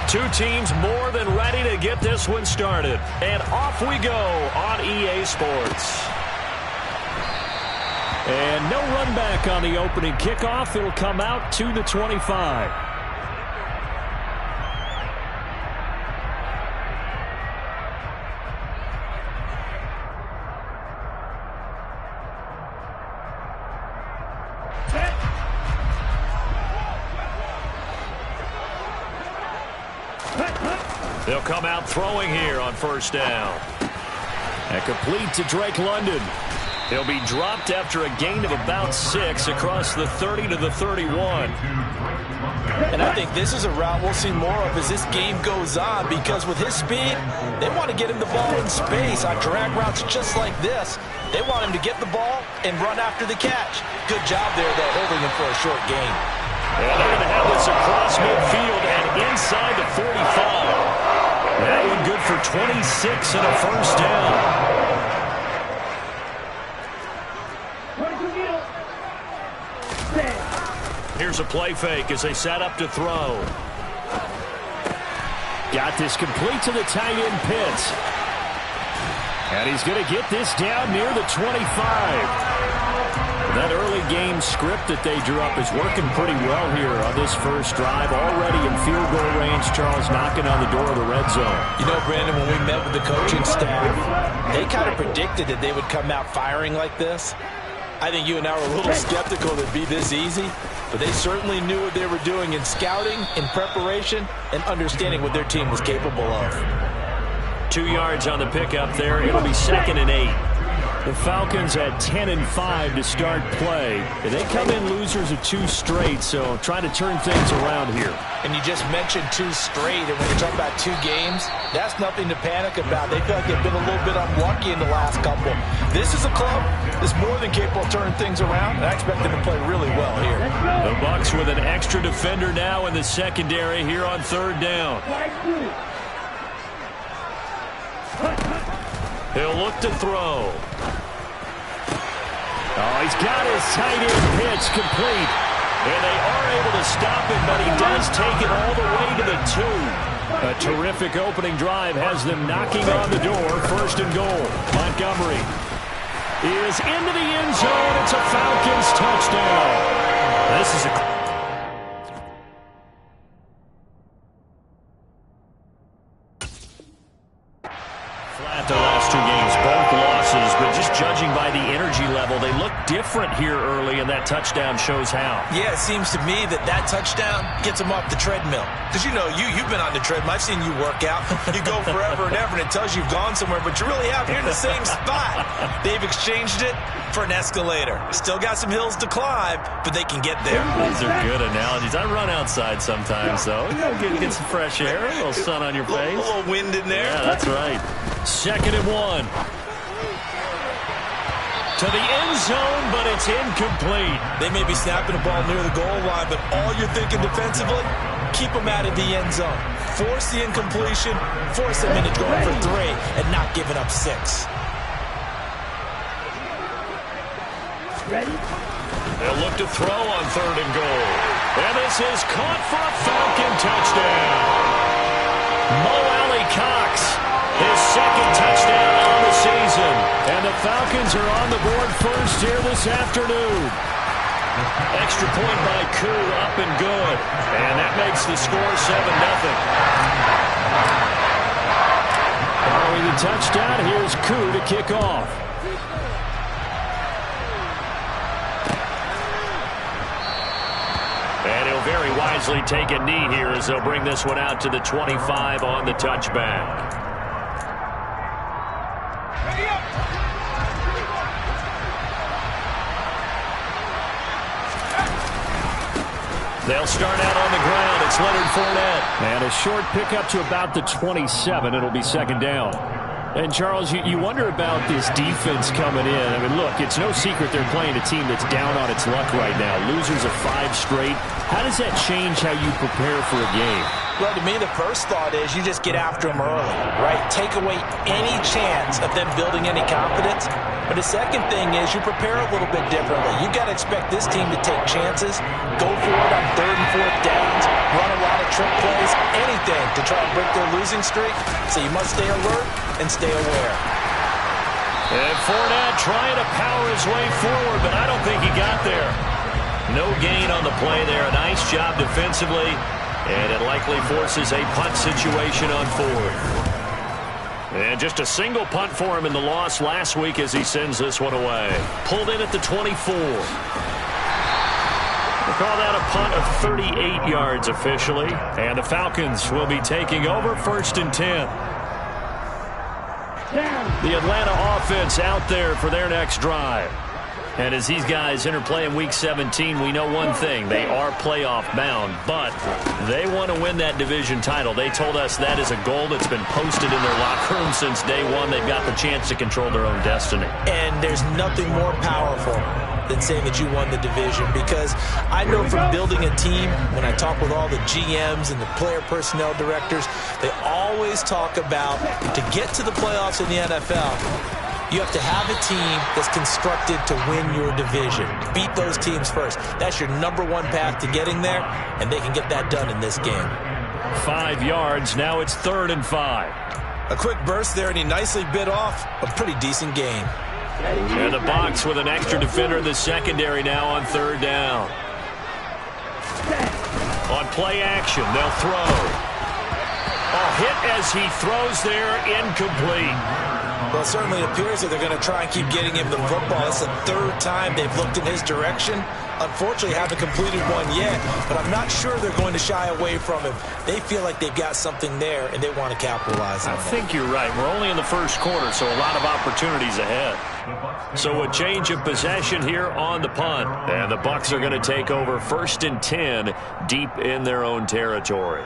Two teams more than ready to get this one started. And off we go on EA Sports. And no run back on the opening kickoff. It'll come out to the 25. They'll come out throwing here on first down. And complete to Drake London. He'll be dropped after a gain of about 6 across the 30 to the 31. And I think this is a route we'll see more of as this game goes on, because with his speed, they want to get him the ball in space on drag routes just like this. They want him to get the ball and run after the catch. Good job there, though, holding him for a short gain. And they're going to have this across midfield and inside the 45. That one good for 26 and a first down. Here's a play fake as they set up to throw. Got this complete to the tight end Pitts. And he's going to get this down near the 25. That early game script that they drew up is working pretty well here on this first drive. Already in field goal range, Charles, knocking on the door of the red zone. You know, Brandon, when we met with the coaching staff, they kind of predicted that they would come out firing like this. I think you and I were a little skeptical that it'd be this easy, but they certainly knew what they were doing in scouting, in preparation, and understanding what their team was capable of. 2 yards on the pickup there. It'll be 2nd and 8. The Falcons at 10-5 to start play. They come in losers of 2 straight, so trying to turn things around here. And you just mentioned 2 straight, and when you're talking about 2 games, that's nothing to panic about. They feel like they've been a little bit unlucky in the last couple. This is a club that's more than capable of turning things around, and I expect them to play really well here. The Bucs with an extra defender now in the secondary here on 3rd down. He'll look to throw. Oh, he's got his tight end pitch complete. And they are able to stop him, but he does take it all the way to the 2. A terrific opening drive has them knocking on the door. 1st and goal. Montgomery is into the end zone. It's a Falcons touchdown. This is a... the last 2 games, both losses, but just judging by the energy level, they look different here early, and that touchdown shows how. Yeah, it seems to me that touchdown gets them off the treadmill. Because, you know, you've been on the treadmill. I've seen you work out. You go forever and ever, and it tells you you've gone somewhere, but you really have. You're in the same spot. They've exchanged it for an escalator. Still got some hills to climb, but they can get there. These are good analogies. I run outside sometimes, though. Get some fresh air, a little sun on your face. A little wind in there. Yeah, that's right. 2nd and 1. To the end zone, but it's incomplete. They may be snapping the ball near the goal line, but all you're thinking defensively, keep them out of the end zone. Force the incompletion, force them into going for 3, and not giving up 6. Ready? They'll look to throw on 3rd and goal. And this is caught for a Falcon touchdown. Mo Alley Cox, his 2nd touchdown on the season. And the Falcons are on the board first here this afternoon. Extra point by Koo, up and good. And that makes the score 7-0. Following the touchdown, here's Koo to kick off. And he'll very wisely take a knee here as they'll bring this one out to the 25 on the touchback. They'll start out on the ground. It's Leonard Fournette. And a short pickup to about the 27. It'll be 2nd down. And, Charles, you wonder about this defense coming in. I mean, look, it's no secret they're playing a team that's down on its luck right now. Losers of 5 straight. How does that change how you prepare for a game? Well, to me, the first thought is you just get after them early, right? Take away any chance of them building any confidence. But the second thing is you prepare a little bit differently. You've got to expect this team to take chances, go for it on 3rd and 4th downs, run a lot of trick plays, anything to try and break their losing streak. So you must stay alert and stay aware. And Fournette trying to power his way forward, but I don't think he got there. No gain on the play there. A nice job defensively, and it likely forces a punt situation on fourth. And just a single punt for him in the loss last week as he sends this one away. Pulled in at the 24. We'll call that a punt of 38 yards officially. And the Falcons will be taking over 1st and 10. The Atlanta offense out there for their next drive. And as these guys interplay in Week 17, we know one thing. They are playoff bound, but they want to win that division title. They told us that is a goal that's been posted in their locker room since day one. They've got the chance to control their own destiny. And there's nothing more powerful than saying that you won the division, because I know from building a team, when I talk with all the GMs and the player personnel directors, they always talk about to get to the playoffs in the NFL, you have to have a team that's constructed to win your division. Beat those teams first. That's your #1 path to getting there, and they can get that done in this game. 5 yards. Now it's 3rd and 5. A quick burst there, and he nicely bit off a pretty decent gain. And the box with an extra defender in the secondary now on 3rd down. On play action, they'll throw. A hit as he throws there, incomplete. Well, it certainly appears that they're going to try and keep getting him the football. It's the 3rd time they've looked in his direction. Unfortunately, haven't completed one yet, but I'm not sure they're going to shy away from him. They feel like they've got something there, and they want to capitalize on it. I think you're right. We're only in the 1st quarter, so a lot of opportunities ahead. So a change of possession here on the punt, and the Bucs are going to take over 1st and 10 deep in their own territory.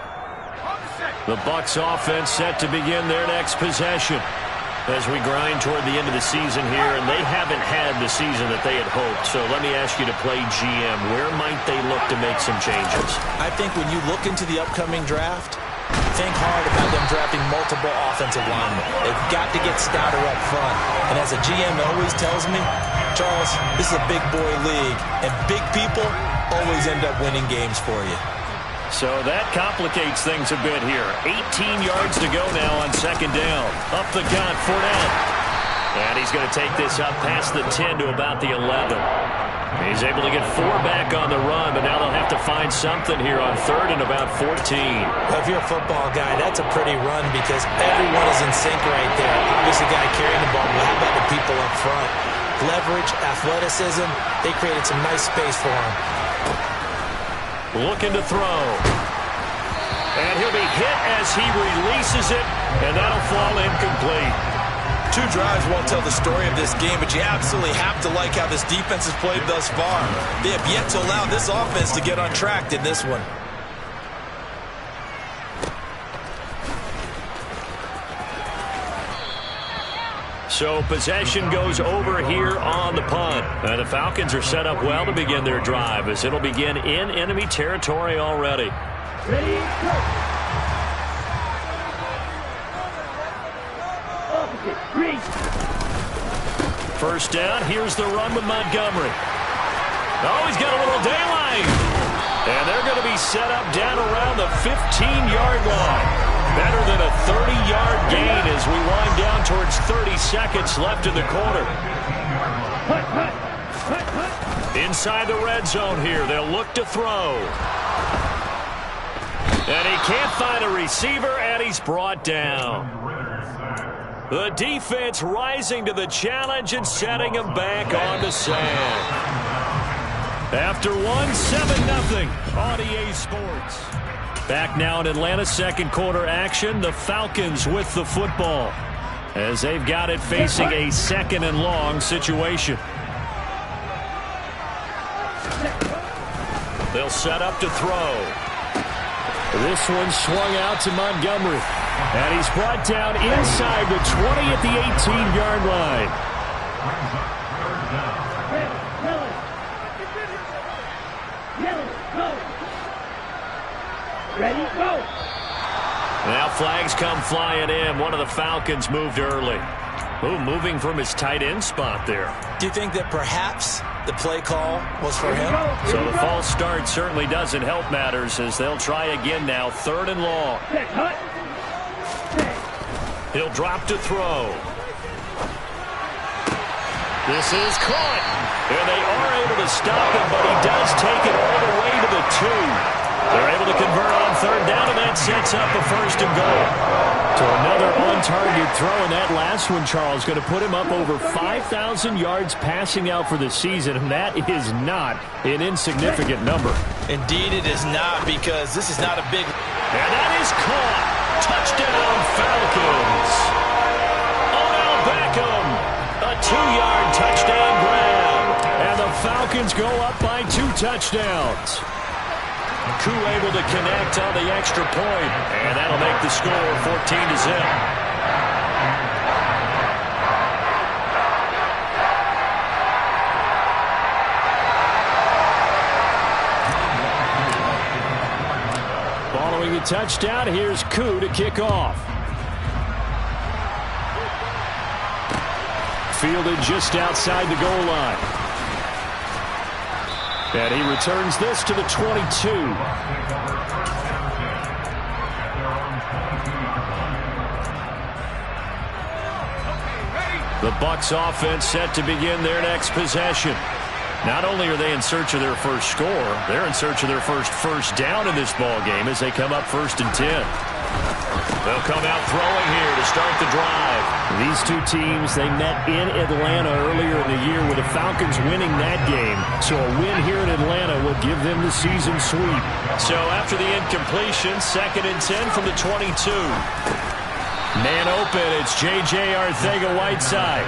The Bucs offense set to begin their next possession as we grind toward the end of the season here, and they haven't had the season that they had hoped. So let me ask you to play GM. Where might they look to make some changes? I think when you look into the upcoming draft, think hard about them drafting multiple offensive linemen. They've got to get stouter up front. And as a GM always tells me, Charles, this is a big boy league, and big people always end up winning games for you. So that complicates things a bit here. 18 yards to go now on 2nd down. Up the gun, Fournette. And he's going to take this up past the 10 to about the 11. He's able to get 4 back on the run, but now they'll have to find something here on 3rd and about 14. Well, if you're a football guy, that's a pretty run because everyone is in sync right there. Obviously, guy carrying the ball, but how about the people up front? Leverage, athleticism, they created some nice space for him. Looking to throw. And he'll be hit as he releases it, and that'll fall incomplete. 2 drives won't tell the story of this game, but you absolutely have to like how this defense has played thus far. They have yet to allow this offense to get on track in this one. So possession goes over here on the punt. And the Falcons are set up well to begin their drive as it'll begin in enemy territory already. Ready, go. First down, here's the run with Montgomery. Oh, he's got a little daylight. And they're going to be set up down around the 15-yard line. Better than a 30-yard gain as we wind down towards 30 seconds left in the quarter. Inside the red zone here, they'll look to throw. And he can't find a receiver, and he's brought down. The defense rising to the challenge and setting him back on the sand. After 7-0 on EA Sports. Back now in Atlanta, 2nd quarter action. The Falcons with the football as they've got it facing a 2nd and long situation. They'll set up to throw. This one swung out to Montgomery. And he's brought down inside the 20 at the 18-yard line. Ready, go. Now flags come flying in. One of the Falcons moved early. Ooh, moving from his tight end spot there. Do you think that perhaps the play call was for him. So the false start certainly doesn't help matters as they'll try again now. 3rd and long. He'll drop to throw. This is caught. And they are able to stop him, but he does take it all the way to the 2. They're able to convert on 3rd down, and that sets up a 1st and goal. So another on-target throw, and that last one, Charles, going to put him up over 5,000 yards passing out for the season, and that is not an insignificant number. Indeed it is not, because this is not a big... And that is caught. Touchdown, Falcons. Odell Beckham, a 2-yard touchdown grab. And the Falcons go up by 2 touchdowns. Koo able to connect on the extra point, and that'll make the score 14-0. Following the touchdown, here's Koo to kick off. Fielded just outside the goal line. And he returns this to the 22. The Bucs offense set to begin their next possession. Not only are they in search of their first score, they're in search of their first down in this ball game as they come up 1st and 10. They'll come out throwing here to start the drive. These two teams, they met in Atlanta earlier in the year with the Falcons winning that game. So a win here in Atlanta will give them the season sweep. So after the incompletion, 2nd and 10 from the 22. Man open, it's J.J. Arcega-Whiteside.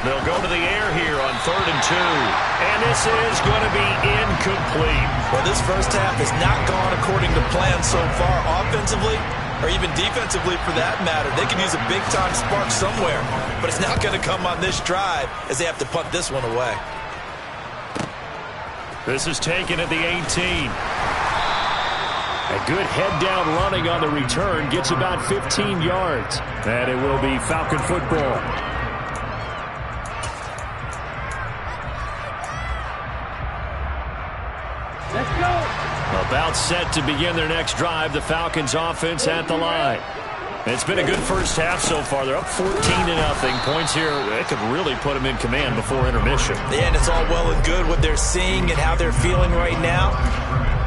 They'll go to the air here on 3rd and 2. And this is going to be incomplete. Well, this first half has not gone according to plan so far offensively, or even defensively for that matter. They can use a big-time spark somewhere, but it's not going to come on this drive as they have to punt this one away. This is taken at the 18. A good head-down running on the return gets about 15 yards. And it will be Falcon football. About set to begin their next drive, the Falcons offense at the line. It's been a good first half so far. They're up 14-0. Points here, that could really put them in command before intermission. Yeah, and it's all well and good what they're seeing and how they're feeling right now.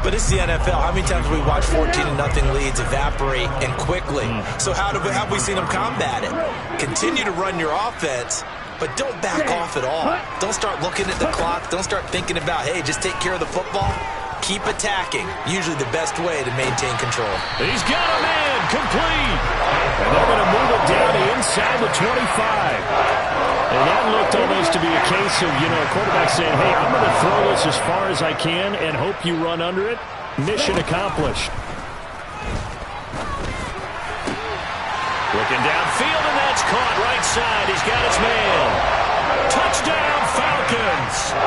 But it's the NFL. How many times have we watched 14-0 leads evaporate and quickly? So how have we seen them combat it? Continue to run your offense, but don't back off at all. Don't start looking at the clock. Don't start thinking about, hey, just take care of the football. Keep attacking. Usually the best way to maintain control. He's got a man complete. And they're going to move it down to inside the 25. And that looked almost to be a case of, a quarterback saying, hey, I'm going to throw this as far as I can and hope you run under it. Mission accomplished. Looking downfield, and that's caught right side. He's got his man. Touchdown, Falcons.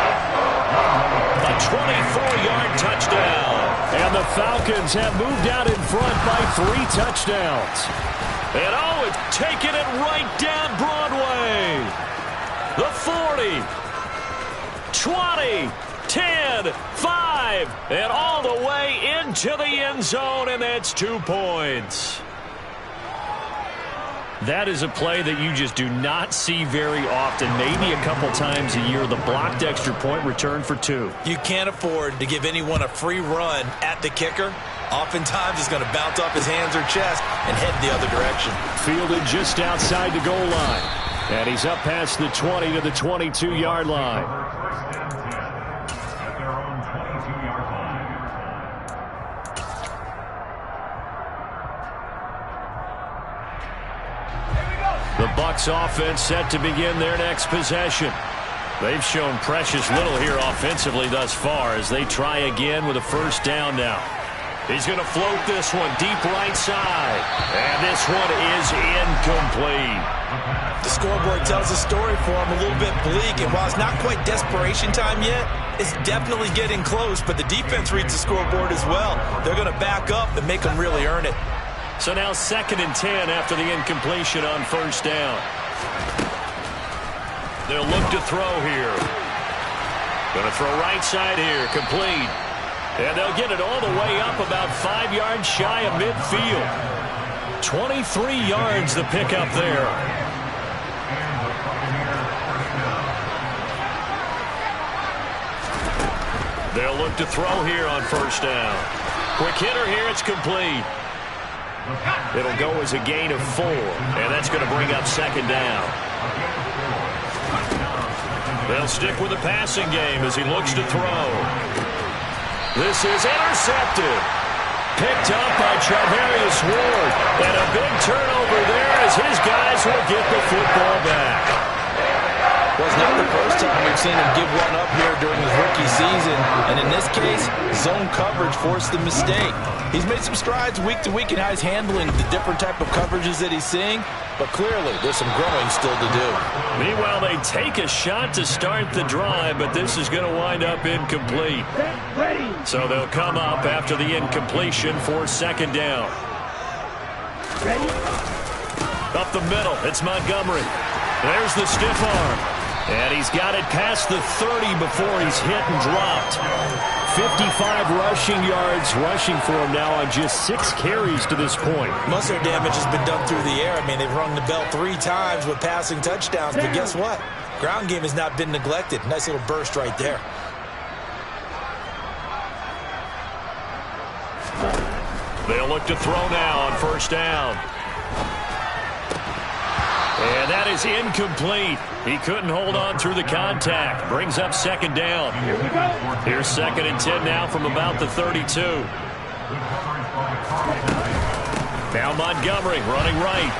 A 24-yard touchdown. And the Falcons have moved out in front by 3 touchdowns. And it's taking it right down Broadway. The 40, 20, 10, 5, and all the way into the end zone, and that's 2 points. That is a play that you just do not see very often. Maybe a couple times a year, the blocked extra point return for 2. You can't afford to give anyone a free run at the kicker. Oftentimes, he's going to bounce off his hands or chest and head the other direction. Fielded just outside the goal line. And he's up past the 20 to the 22-yard line. The Bucs offense set to begin their next possession. They've shown precious little here offensively thus far as they try again with a first down now. He's going to float this one deep right side. And this one is incomplete. The scoreboard tells a story for him, a little bit bleak. And while it's not quite desperation time yet, it's definitely getting close. But the defense reads the scoreboard as well. They're going to back up and make them really earn it. So now 2nd and 10 after the incompletion on first down. They'll look to throw here. Going to throw right side here, complete. And they'll get it all the way up about 5 yards shy of midfield. 23 yards the pickup there. They'll look to throw here on first down. Quick hitter here, it's complete. It'll go as a gain of 4, and that's going to bring up 2nd down. They'll stick with the passing game as he looks to throw. This is intercepted. Picked up by Charvarius Ward. And a big turnover there as his guys will get the football back. Well, it's not the first time we've seen him give one up here during his rookie season. And in this case, zone coverage forced the mistake. He's made some strides week to week in how he's handling the different type of coverages that he's seeing. But clearly, there's some growing still to do. Meanwhile, they take a shot to start the drive, but this is going to wind up incomplete. So they'll come up after the incompletion for 2nd down. Up the middle, it's Montgomery. There's the stiff arm. And he's got it past the 30 before he's hit and dropped. 55 rushing yards rushing for him now on just 6 carries to this point. Most of their damage has been done through the air. I mean, they've rung the bell 3 times with passing touchdowns. But guess what? Ground game has not been neglected. Nice little burst right there. They'll look to throw now on first down. And that is incomplete. He couldn't hold on through the contact. Brings up 2nd down. Here's 2nd and 10 now from about the 32. Now Montgomery running right.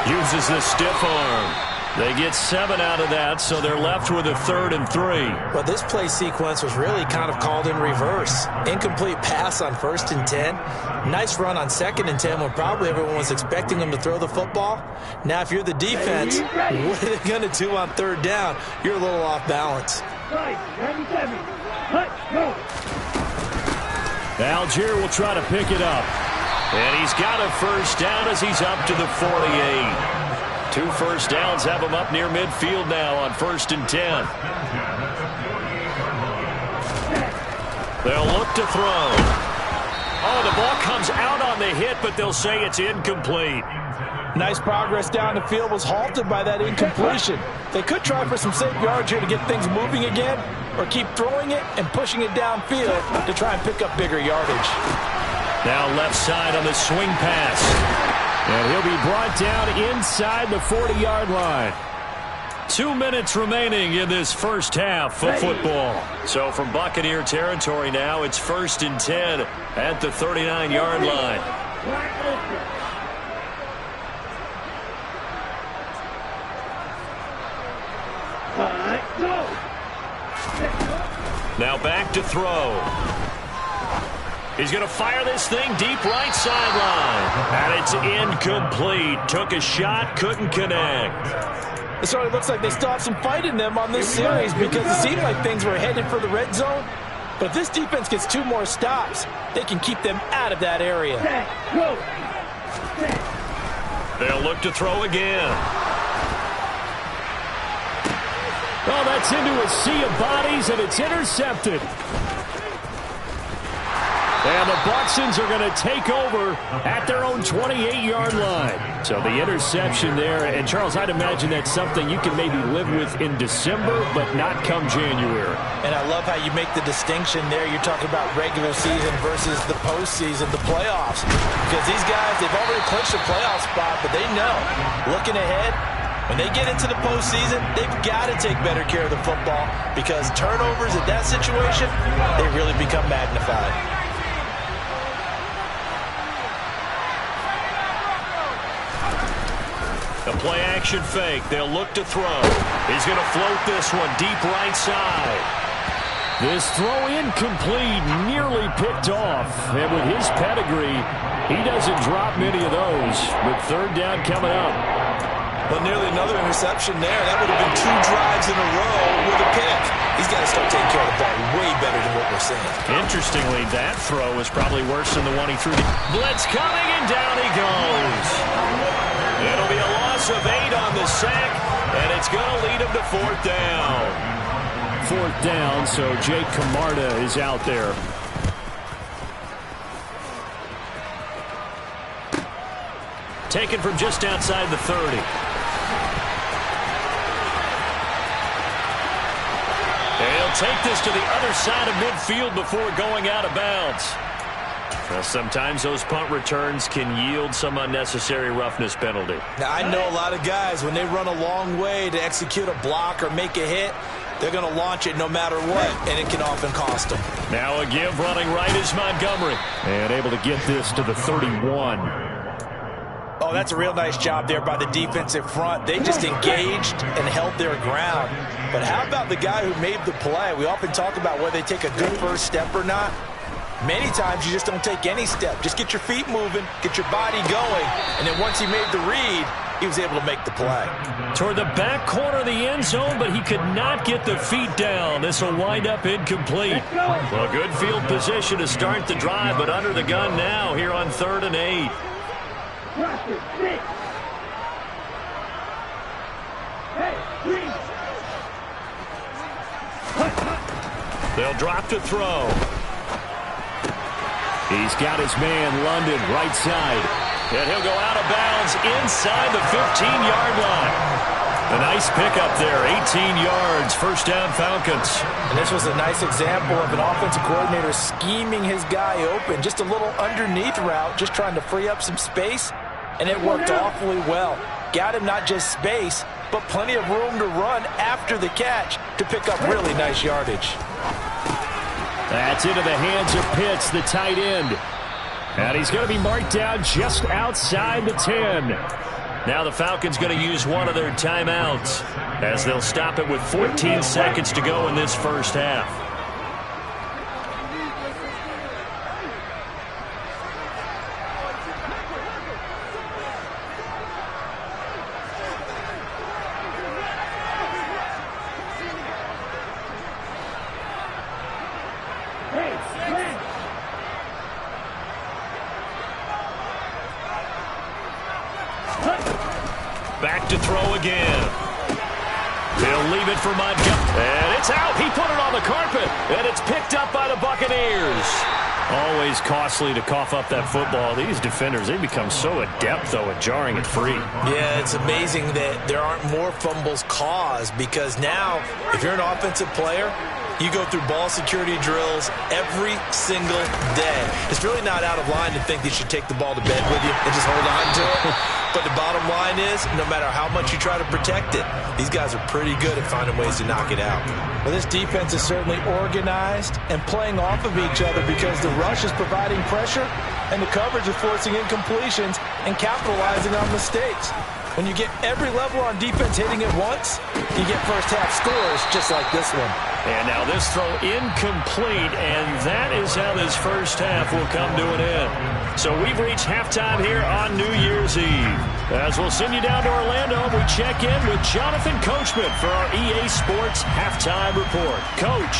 Uses the stiff arm. They get 7 out of that, so they're left with a 3rd and 3. Well, this play sequence was really kind of called in reverse. Incomplete pass on 1st and 10. Nice run on 2nd and 10 when probably everyone was expecting them to throw the football. Now, if you're the defense, what are they going to do on 3rd down? You're a little off balance. Algier will try to pick it up. And he's got a first down as he's up to the 48. 2 first downs have him up near midfield now on 1st and 10. They'll look to throw. Oh, the ball comes out on the hit, but they'll say it's incomplete. Nice progress down the field was halted by that incompletion. They could try for some safe yards here to get things moving again, or keep throwing it and pushing it downfield to try and pick up bigger yardage. Now left side on the swing pass. And he'll be brought down inside the 40-yard line. 2 minutes remaining in this first half of football. So from Buccaneer territory now, it's 1st and 10 at the 39-yard line. Now back to throw. He's going to fire this thing deep right sideline. And it's incomplete. Took a shot, couldn't connect. So it looks like they still have some fight in them on this series because it seemed like things were headed for the red zone. But if this defense gets 2 more stops, they can keep them out of that area. They'll look to throw again. Oh, that's into a sea of bodies, and it's intercepted. And the Bucsons are going to take over at their own 28-yard line. So the interception there. And, Charles, I'd imagine that's something you can maybe live with in December, but not come January. And I love how you make the distinction there. You're talking about regular season versus the postseason, the playoffs. Because these guys, they've already clinched a playoff spot, but they know, looking ahead, when they get into the postseason, they've got to take better care of the football because turnovers in that situation, they really become magnified. A play-action fake. They'll look to throw. He's going to float this one deep right side. This throw incomplete, nearly picked off. And with his pedigree, he doesn't drop many of those. But 3rd down coming up. Well, nearly another interception there. That would have been 2 drives in a row with a pick. He's got to start taking care of the ball way better than what we're seeing. Interestingly, that throw was probably worse than the one he threw. Blitz coming, and down he goes. It'll be a loss of 8 on the sack, and it's going to lead him to 4th down. 4th down, so Jake Camarda is out there. Taken from just outside the 30. He'll take this to the other side of midfield before going out of bounds. Well, sometimes those punt returns can yield some unnecessary roughness penalty. Now, I know a lot of guys, when they run a long way to execute a block or make a hit, they're going to launch it no matter what, and it can often cost them. Now a give running right is Montgomery. And able to get this to the 31. Oh, that's a real nice job there by the defensive front. They just engaged and held their ground. But how about the guy who made the play? We often talk about whether they take a good first step or not. Many times you just don't take any step. Just get your feet moving, get your body going, and then once he made the read, he was able to make the play. Toward the back corner of the end zone, but he could not get the feet down. This will wind up incomplete. Well, good field position to start the drive, but under the gun now here on 3rd and 8. They'll drop to throw. He's got his man, London, right side. And he'll go out of bounds inside the 15-yard line. A nice pickup there, 18 yards, 1st down Falcons. And this was a nice example of an offensive coordinator scheming his guy open. Just a little underneath route, just trying to free up some space, and it worked awfully well. Got him not just space, but plenty of room to run after the catch to pick up really nice yardage. That's into the hands of Pitts, the tight end. And he's going to be marked down just outside the 10. Now the Falcons going to use one of their timeouts as they'll stop it with 14 seconds to go in this first half. Back to throw again. They'll leave it for Montgomery. And it's out. He put it on the carpet. And it's picked up by the Buccaneers. Always costly to cough up that football. These defenders, they become so adept, though, at jarring it free. Yeah, it's amazing that there aren't more fumbles caused, because now, if you're an offensive player, you go through ball security drills every single day. It's really not out of line to think that you should take the ball to bed with you and just hold on to it. But the bottom line is, no matter how much you try to protect it, these guys are pretty good at finding ways to knock it out. Well, this defense is certainly organized and playing off of each other, because the rush is providing pressure and the coverage is forcing incompletions and capitalizing on mistakes. When you get every level on defense hitting at once, you get first-half scores just like this one. And now this throw incomplete, and that is how this first half will come to an end. So we've reached halftime here on New Year's Eve. As we'll send you down to Orlando, we check in with Jonathan Coachman for our EA Sports Halftime Report. Coach.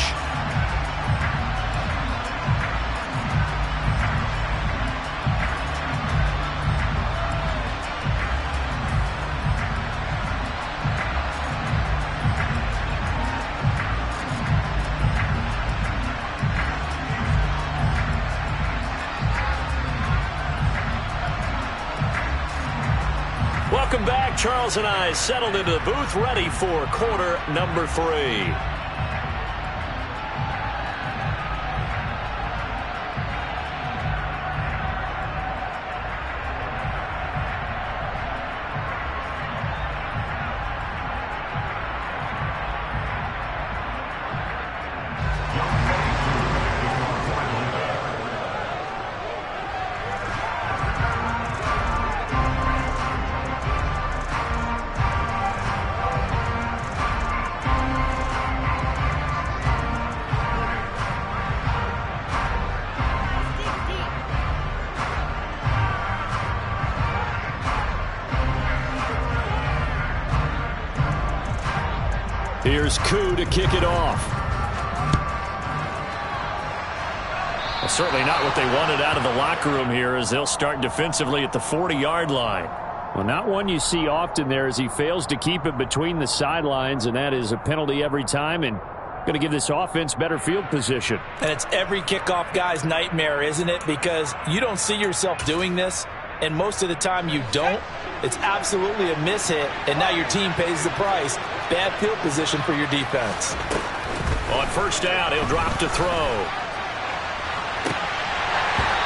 Welcome back. Charles and I settled into the booth, ready for quarter number 3. Here's Koo to kick it off. Well, certainly not what they wanted out of the locker room here, as they'll start defensively at the 40-yard line. Well, not one you see often there, as he fails to keep it between the sidelines, and that is a penalty every time, and going to give this offense better field position. And it's every kickoff guy's nightmare, isn't it? Because you don't see yourself doing this, and most of the time you don't. It's absolutely a mishit, and now your team pays the price. Bad field position for your defense. On first down, he'll drop to throw.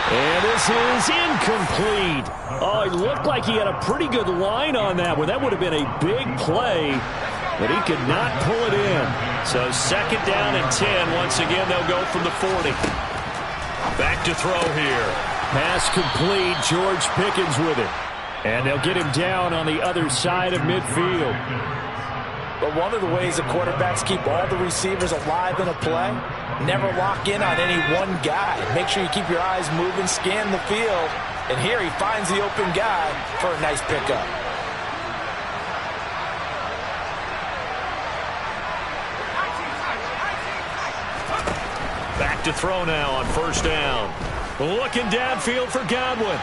And this is incomplete. Oh, it looked like he had a pretty good line on that one. That would have been a big play, but he could not pull it in. So second down and 10. Once again, they'll go from the 40. Back to throw here. Pass complete. George Pickens with it. And they'll get him down on the other side of midfield. But one of the ways the quarterbacks keep all the receivers alive in a play, never lock in on any one guy. Make sure you keep your eyes moving, scan the field, and here he finds the open guy for a nice pickup. Back to throw now on first down. Looking downfield for Godwin.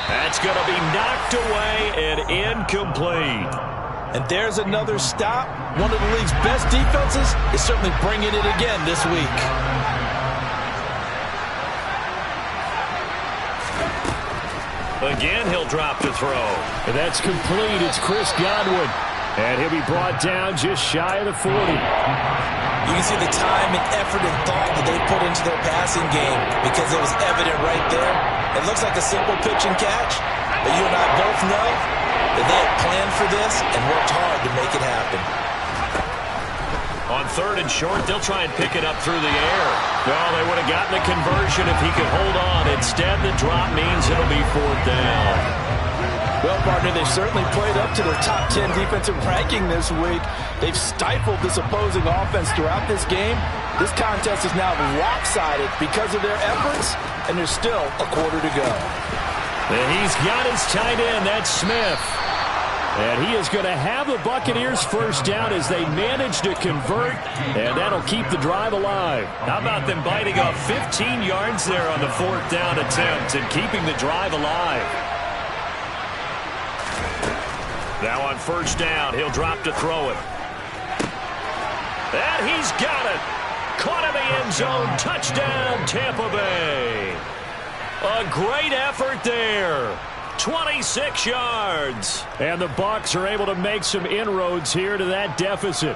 That's going to be knocked away and incomplete. And there's another stop. One of the league's best defenses is certainly bringing it again this week. Again, he'll drop to throw. And that's complete. It's Chris Godwin. And he'll be brought down just shy of the 40. You can see the time and effort and thought that they put into their passing game because it was evident right there. It looks like a simple pitch and catch, but you and I both know that they had planned for this and worked hard to make it happen. On third and short, they'll try and pick it up through the air. Well, they would have gotten the conversion if he could hold on. Instead, the drop means it'll be fourth down. Well, partner, they've certainly played up to their top 10 defensive ranking this week. They've stifled this opposing offense throughout this game. This contest is now lopsided because of their efforts, and there's still a quarter to go. And he's got his tight end. That's Smith. And he is going to have the Buccaneers first down as they manage to convert, and that'll keep the drive alive. How about them biting off 15 yards there on the fourth down attempt and keeping the drive alive? Now on first down, he'll drop to throw it. And he's got it. Caught in the end zone. Touchdown, Tampa Bay. A great effort there. 26 yards. And the Bucs are able to make some inroads here to that deficit.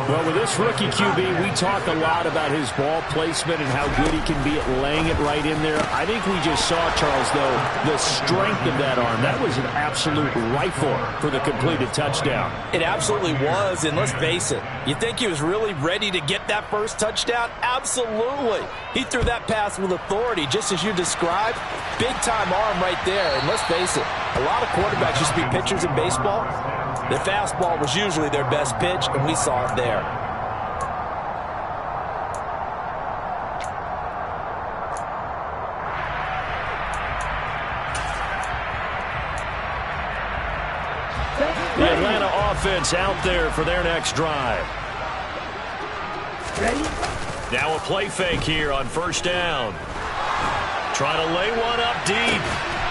Well, with this rookie QB, we talk a lot about his ball placement and how good he can be at laying it right in there. I think we just saw, Charles, though, the strength of that arm. That was an absolute rifle for the completed touchdown. It absolutely was, and let's face it, you think he was really ready to get that first touchdown? Absolutely. He threw that pass with authority, just as you described. Big-time arm right there, and let's face it, a lot of quarterbacks used to be pitchers in baseball. The fastball was usually their best pitch, and we saw it there. The Atlanta offense out there for their next drive. Ready? Now a play fake here on first down. Trying to lay one up deep.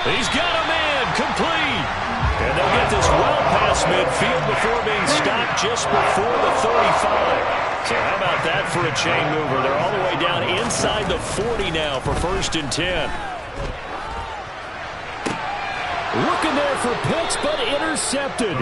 He's got a man complete. And they'll get this well past midfield before being stopped just before the 35. So how about that for a chain mover? They're all the way down inside the 40 now for first and 10. Looking there for Pitts, but intercepted.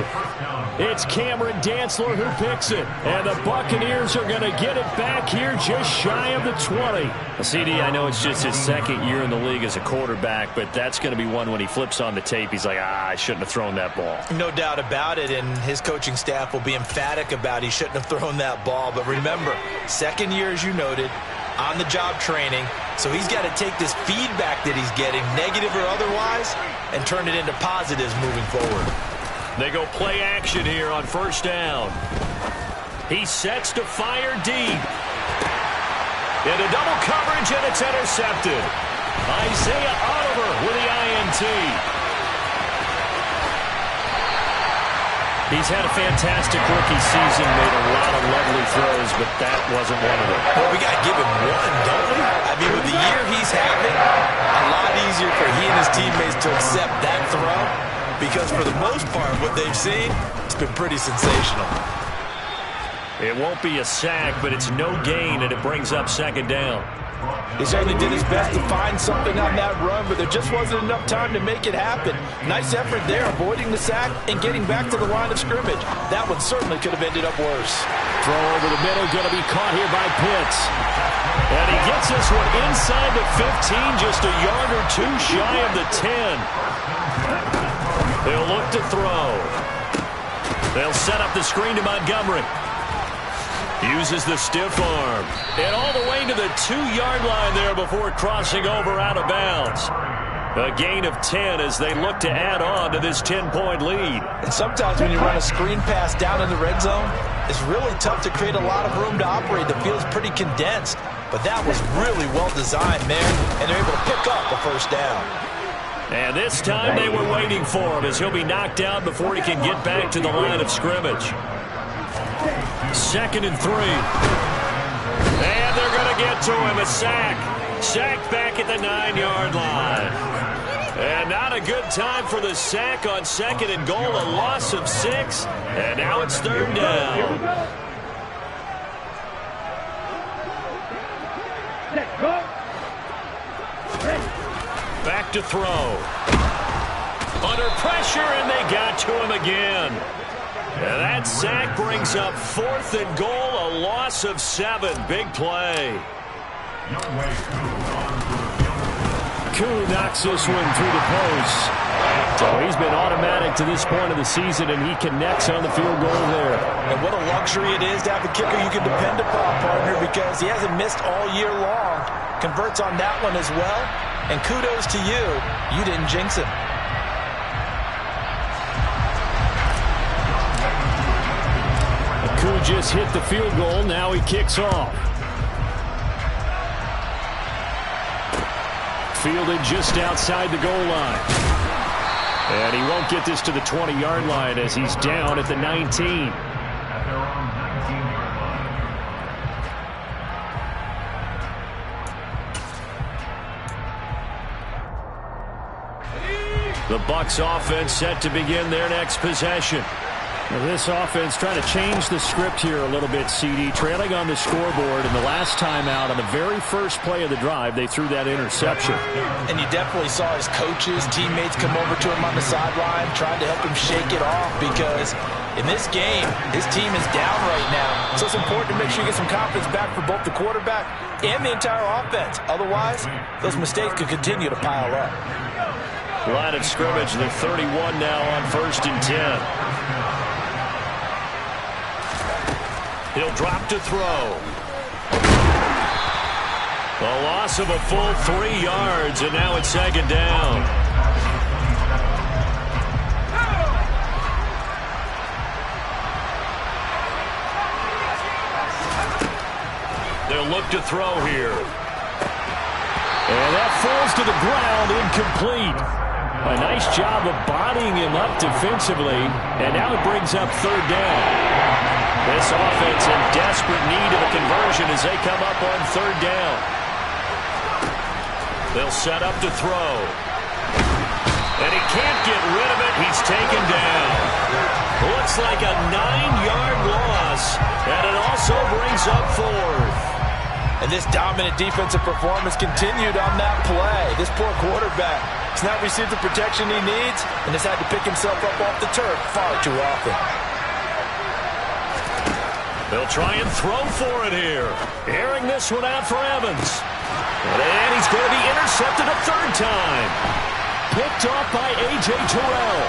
It's Cameron Dantzler who picks it. And the Buccaneers are going to get it back here just shy of the 20. Well, CD, I know it's just his second year in the league as a quarterback, but that's going to be one when he flips on the tape. He's like, I shouldn't have thrown that ball. No doubt about it, and his coaching staff will be emphatic about he shouldn't have thrown that ball. But remember, second year, as you noted, on-the-job training. So he's got to take this feedback that he's getting, negative or otherwise, and turn it into positives moving forward. They go play action here on first down. He sets to fire deep. Into double coverage, and it's intercepted. Isaiah Oliver with the INT. He's had a fantastic rookie season, made a lot of lovely throws, but that wasn't one of them. Well, we got to give him one, don't we? I mean, with the year he's having, a lot easier for he and his teammates to accept that throw because for the most part, what they've seen, it's been pretty sensational. It won't be a sack, but it's no gain, and it brings up second down. He certainly did his best to find something on that run, but there just wasn't enough time to make it happen. Nice effort there, avoiding the sack and getting back to the line of scrimmage. That one certainly could have ended up worse. Throw over the middle, going to be caught here by Pitts. And he gets this one inside the 15, just a yard or two shy of the 10. They'll look to throw. They'll set up the screen to Montgomery. Uses the stiff arm. And all the way to the 2-yard line there before crossing over out of bounds. A gain of 10 as they look to add on to this 10-point lead. And sometimes when you run a screen pass down in the red zone, it's really tough to create a lot of room to operate. The field's pretty condensed. But that was really well designed there, and they're able to pick up the first down. And this time they were waiting for him as he'll be knocked out before he can get back to the line of scrimmage. 2nd and 3. And they're going to get to him. A sack. Sacked back at the 9-yard line. And not a good time for the sack on 2nd and goal. A loss of 6. And now it's 3rd down. Back to throw. Under pressure, and they got to him again. And that sack brings up 4th and goal, a loss of 7. Big play. Koo knocks this one through the post. So he's been automatic to this point of the season, and he connects on the field goal there. And what a luxury it is to have a kicker you can depend upon, partner, because he hasn't missed all year long. Converts on that one as well. And kudos to you. You didn't jinx him. Koo just hit the field goal. Now he kicks off. Fielded just outside the goal line. And he won't get this to the 20-yard line as he's down at the 19. The Bucs offense set to begin their next possession. Now this offense trying to change the script here a little bit, CD. Trailing on the scoreboard, and the last time out on the very first play of the drive, they threw that interception. And you definitely saw his coaches, teammates come over to him on the sideline, trying to help him shake it off because in this game, his team is down right now. So it's important to make sure you get some confidence back for both the quarterback and the entire offense. Otherwise, those mistakes could continue to pile up. Line of scrimmage, the 31 now on 1st and 10. He'll drop to throw. A loss of a full 3 yards, and now it's 2nd down. They'll look to throw here. And that falls to the ground, incomplete. A nice job of bodying him up defensively, and now it brings up 3rd down. This offense in desperate need of a conversion as they come up on 3rd down. They'll set up to throw. And he can't get rid of it. He's taken down. Looks like a 9-yard loss. And it also brings up 4th. And this dominant defensive performance continued on that play. This poor quarterback has not received the protection he needs and has had to pick himself up off the turf far too often. They'll try and throw for it here. Airing this one out for Evans. And he's going to be intercepted a 3rd time. Picked off by A.J. Terrell.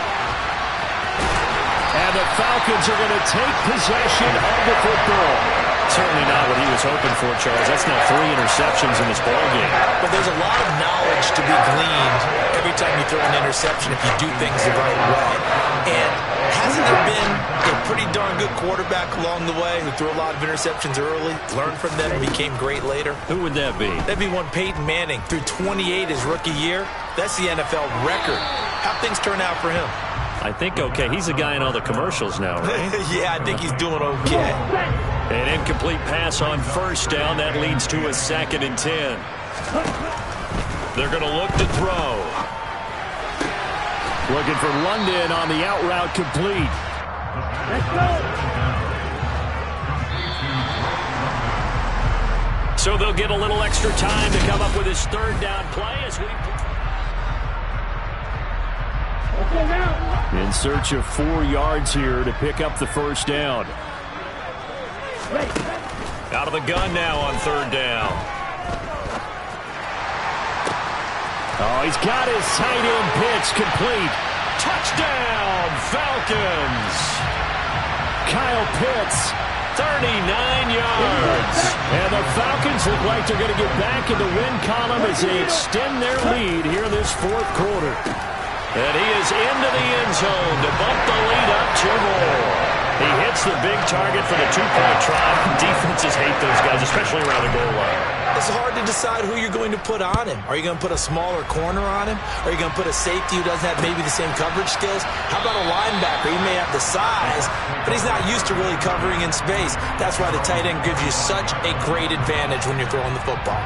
And the Falcons are going to take possession of the football. Certainly not what he was hoping for, Charles. That's now 3 interceptions in this ballgame. But there's a lot of knowledge to be gleaned every time you throw an interception if you do things the right way. And hasn't there been a pretty darn good quarterback along the way who threw a lot of interceptions early, learned from them, and became great later? Who would that be? That'd be one Peyton Manning. Threw 28 his rookie year. That's the NFL record. How'd things turn out for him? I think okay. He's the guy in all the commercials now, right? Yeah, I think he's doing okay. An incomplete pass on first down. That leads to a 2nd and 10. They're going to look to throw. Looking for London on the out route, complete. Let's go. So they'll get a little extra time to come up with his 3rd down play as we... In search of 4 yards here to pick up the 1st down. Out of the gun now on 3rd down. Oh, he's got his tight end pitch complete. Touchdown, Falcons! Kyle Pitts. 39 yards. And the Falcons look like they're going to get back in the win column as they extend their lead here this 4th quarter. And he is into the end zone to bump the lead up 2 more. He hits the big target for the 2-point try. Defenses hate those guys, especially around the goal line. It's hard to decide who you're going to put on him. Are you going to put a smaller corner on him? Are you going to put a safety who doesn't have maybe the same coverage skills? How about a linebacker? He may have the size, but he's not used to really covering in space. That's why the tight end gives you such a great advantage when you're throwing the football.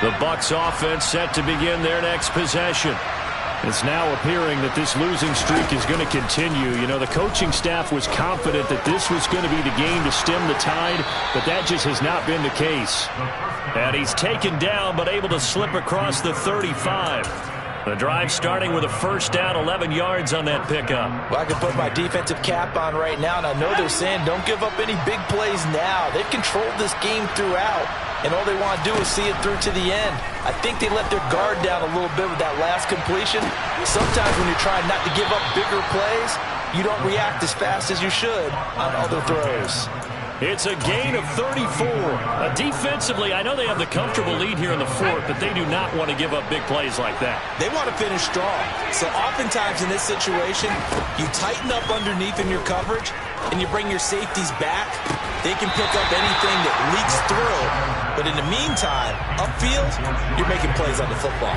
The Bucs offense set to begin their next possession. It's now appearing that this losing streak is going to continue. You know, the coaching staff was confident that this was going to be the game to stem the tide, but that just has not been the case. And he's taken down, but able to slip across the 35. The drive starting with a 1st down, 11 yards on that pickup. Well, I can put my defensive cap on right now, and I know they're saying don't give up any big plays now. They've controlled this game throughout, and all they want to do is see it through to the end. I think they let their guard down a little bit with that last completion. Sometimes when you're trying not to give up bigger plays, you don't react as fast as you should on other throws. It's a gain of 34. Defensively, I know they have the comfortable lead here in the 4th, but they do not want to give up big plays like that. They want to finish strong. So oftentimes in this situation, you tighten up underneath in your coverage, and you bring your safeties back. They can pick up anything that leaks through. But in the meantime, upfield, you're making plays on the football.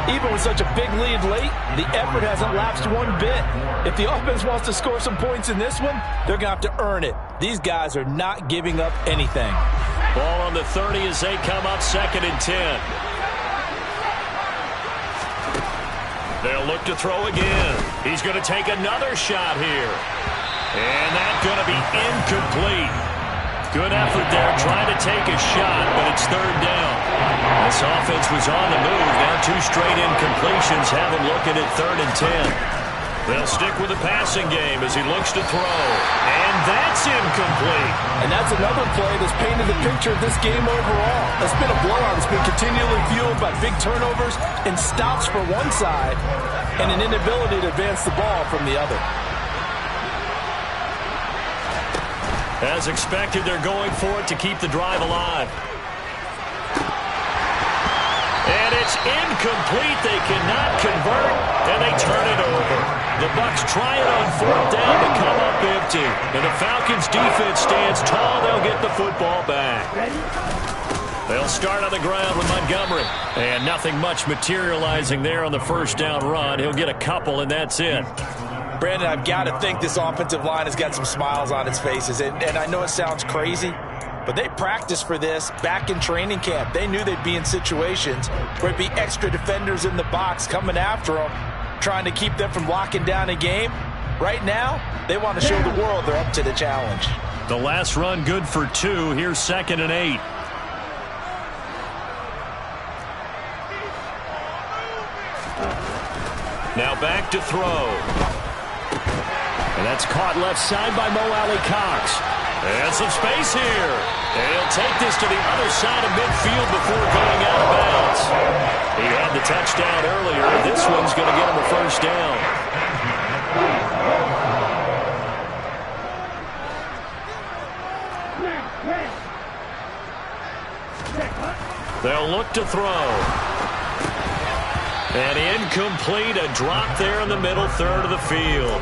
Even with such a big lead late, the effort hasn't lapsed one bit. If the offense wants to score some points in this one, they're going to have to earn it. These guys are not giving up anything. Ball on the 30 as they come up 2nd and 10. They'll look to throw again. He's going to take another shot here. And that's going to be incomplete. Good effort there, trying to take a shot, but it's 3rd down. This offense was on the move. Now 2 straight incompletions have him looking at 3rd and 10. They'll stick with the passing game as he looks to throw. And that's incomplete. And that's another play that's painted the picture of this game overall. It's been a blowout. It's been continually fueled by big turnovers and stops for one side and an inability to advance the ball from the other. As expected, they're going for it to keep the drive alive. And it's incomplete. They cannot convert, and they turn it over. The Bucs try it on 4th down to come up empty. And the Falcons' defense stands tall. They'll get the football back. They'll start on the ground with Montgomery. And nothing much materializing there on the 1st down run. He'll get a couple, and that's it. Brandon, I've got to think this offensive line has got some smiles on its faces. And I know it sounds crazy, but they practiced for this back in training camp. They knew they'd be in situations where it'd be extra defenders in the box coming after them, trying to keep them from locking down a game. Right now, they want to show the world they're up to the challenge. The last run good for 2. Here's 2nd and 8. Now back to throw. And that's caught left side by Mo Alley-Cox. And some space here. And he'll take this to the other side of midfield before going out of bounds. He had the touchdown earlier. This one's going to get him a 1st down. They'll look to throw. And incomplete, a drop there in the middle third of the field.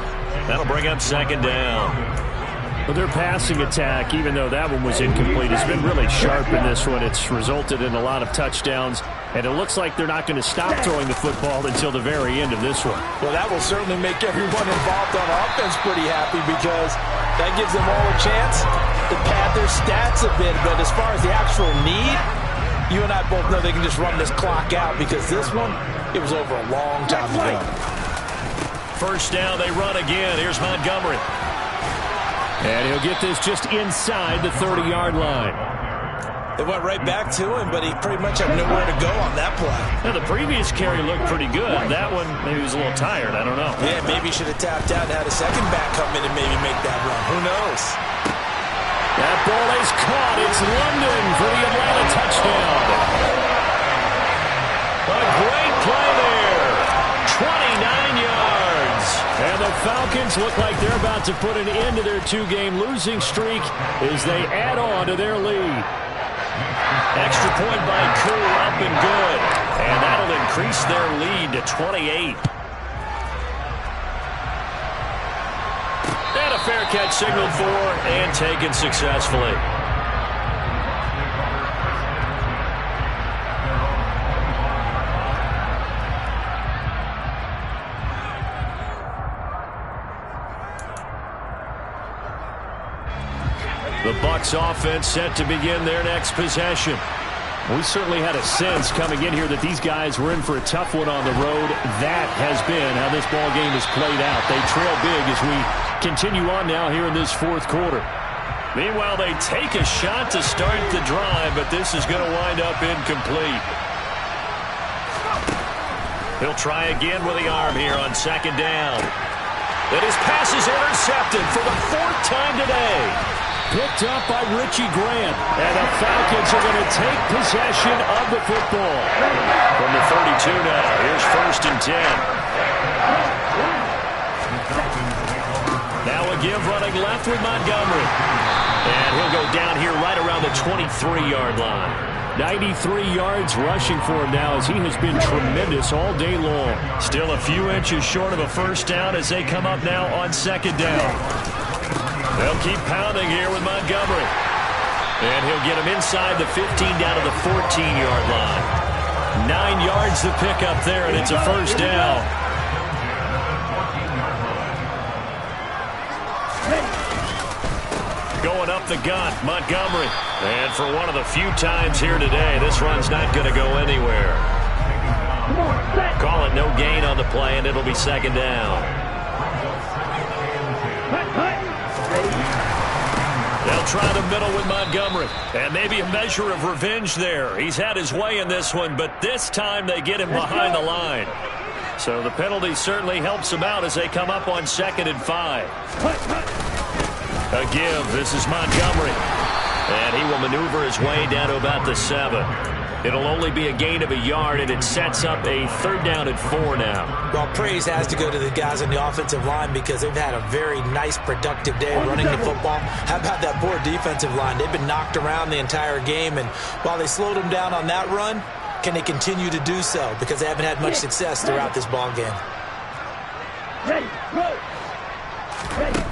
That'll bring up second down. Well, their passing attack, even though that one was incomplete, has been really sharp in this one. It's resulted in a lot of touchdowns, and it looks like they're not going to stop throwing the football until the very end of this one. Well, that will certainly make everyone involved on offense pretty happy because that gives them all a chance to pad their stats a bit. But as far as the actual need, you and I both know they can just run this clock out because this one, it was over a long time ago. First down, they run again. Here's Montgomery. And he'll get this just inside the 30-yard line. They went right back to him, but he pretty much had nowhere to go on that play. Now, the previous carry looked pretty good. That one, maybe he was a little tired. I don't know. Yeah, maybe he should have tapped out and had a second back come in and maybe make that run. Who knows? That ball is caught. It's London for the Atlanta touchdown. A great play there. 29 yards. And the Falcons look like they're about to put an end to their two-game losing streak as they add on to their lead. Extra point by Koo, up and good. And that'll increase their lead to 28. And a fair catch signaled for and taken successfully. The Bucs offense set to begin their next possession. We certainly had a sense coming in here that these guys were in for a tough one on the road. That has been how this ball game has played out. They trail big as we continue on now here in this fourth quarter. Meanwhile, they take a shot to start the drive, but this is going to wind up incomplete. He'll try again with the arm here on second down. And his pass is intercepted for the fourth time today. Picked up by Richie Grant. And the Falcons are going to take possession of the football. From the 32 now. Here's first and 10. Now a give running left with Montgomery. And he'll go down here right around the 23-yard line. 93 yards rushing for him now as he has been tremendous all day long. Still a few inches short of a first down as they come up now on second down. They'll keep pounding here with Montgomery. And he'll get him inside the 15 down to the 14-yard line. 9 yards to pick up there, and it's a first down. Going up the gut, Montgomery. And for one of the few times here today, this run's not going to go anywhere. Call it no gain on the play, and it'll be second down. They'll try the middle with Montgomery. And maybe a measure of revenge there. He's had his way in this one, but this time they get him behind the line. So the penalty certainly helps him out as they come up on 2nd and 5. A give. This is Montgomery. And he will maneuver his way down to about the 7. It'll only be a gain of a yard, and it sets up a 3rd down and 4 now. Well, praise has to go to the guys on the offensive line because they've had a very nice, productive day running the football. How about that poor defensive line? They've been knocked around the entire game, and while they slowed them down on that run, can they continue to do so? Because they haven't had much success throughout this ball game. Ready, go. Ready.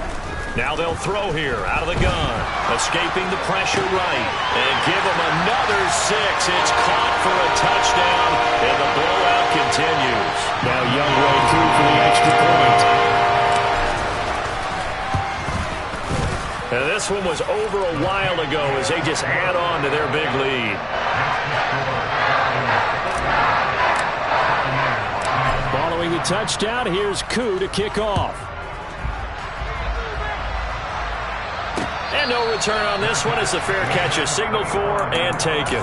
Now they'll throw here out of the gun. Escaping the pressure right. And give him another 6. It's caught for a touchdown. And the blowout continues. Now Youngway through for the extra point. And this one was over a while ago as they just add on to their big lead. Following the touchdown, here's Koo to kick off. And no return on this one as the fair catch is signaled for and taken.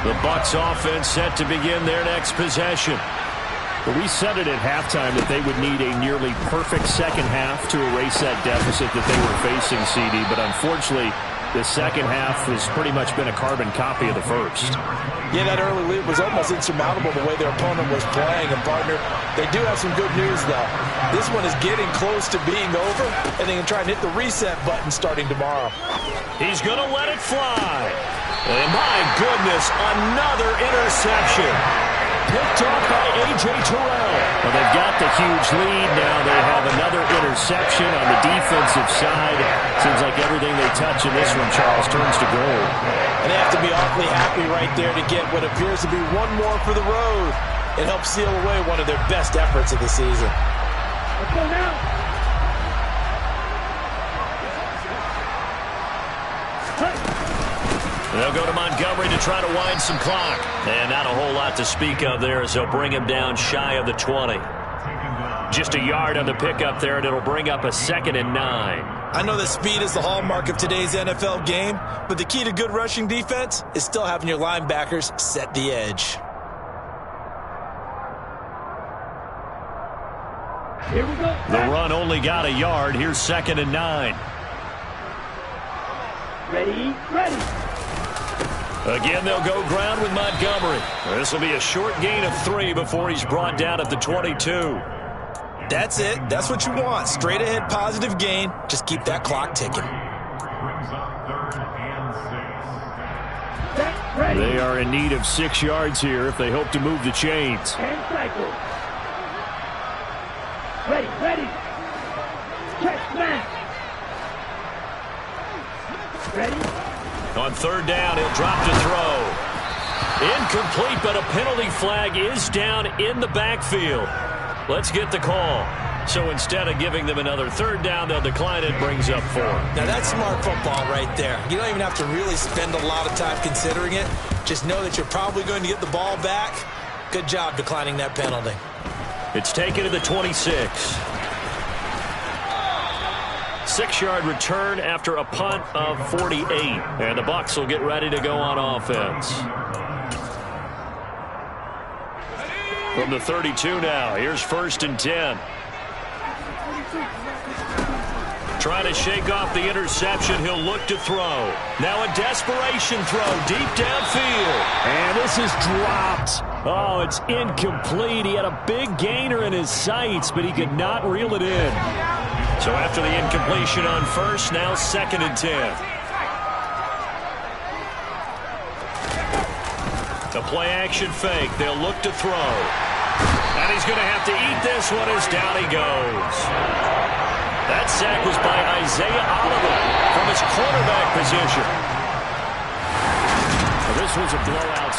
The Bucs offense set to begin their next possession. But we said it at halftime that they would need a nearly perfect second half to erase that deficit that they were facing, CD. But unfortunately, The second half has pretty much been a carbon copy of the first. Yeah, that early lead was almost insurmountable the way their opponent was playing. And, partner, they do have some good news, though. This one is getting close to being over, and they can try and hit the reset button starting tomorrow. He's going to let it fly. And, my goodness, another interception. Picked off by A.J. Terrell. Well, they've got the huge lead. Now they have another interception on the defensive side. Seems like everything they touch in this one, Charles, turns to gold. And they have to be awfully happy right there to get what appears to be one more for the road. It helps seal away one of their best efforts of the season. Let's go now. They'll go to Montgomery to try to wind some clock. And not a whole lot to speak of there as they'll bring him down shy of the 20. Just a yard on the pickup there, and it'll bring up a 2nd and 9. I know that speed is the hallmark of today's NFL game, but the key to good rushing defense is still having your linebackers set the edge. Here we go. The run only got a yard. Here's 2nd and 9. Ready, ready. Again, they'll go ground with Montgomery. This will be a short gain of 3 before he's brought down at the 22. That's it. That's what you want. Straight ahead positive gain. Just keep that clock ticking. They are in need of 6 yards here if they hope to move the chains. And cycle. Ready, ready. Catch man. Ready. On 3rd down, he'll drop to throw. Incomplete, but a penalty flag is down in the backfield. Let's get the call. So instead of giving them another 3rd down, they'll decline it. Brings up 4. Now that's smart football right there. You don't even have to really spend a lot of time considering it. Just know that you're probably going to get the ball back. Good job declining that penalty. It's taken to the 26. 6-yard return after a punt of 48. And the Bucs will get ready to go on offense. From the 32 now, here's 1st and 10. Trying to shake off the interception. He'll look to throw. Now a desperation throw deep downfield. And this is dropped. Oh, it's incomplete. He had a big gainer in his sights, but he could not reel it in. So after the incompletion on 1st, now 2nd and 10. The play action fake. They'll look to throw. And he's going to have to eat this one as down he goes. That sack was by Isaiah Oliver from his quarterback position. Well, this was a blowout.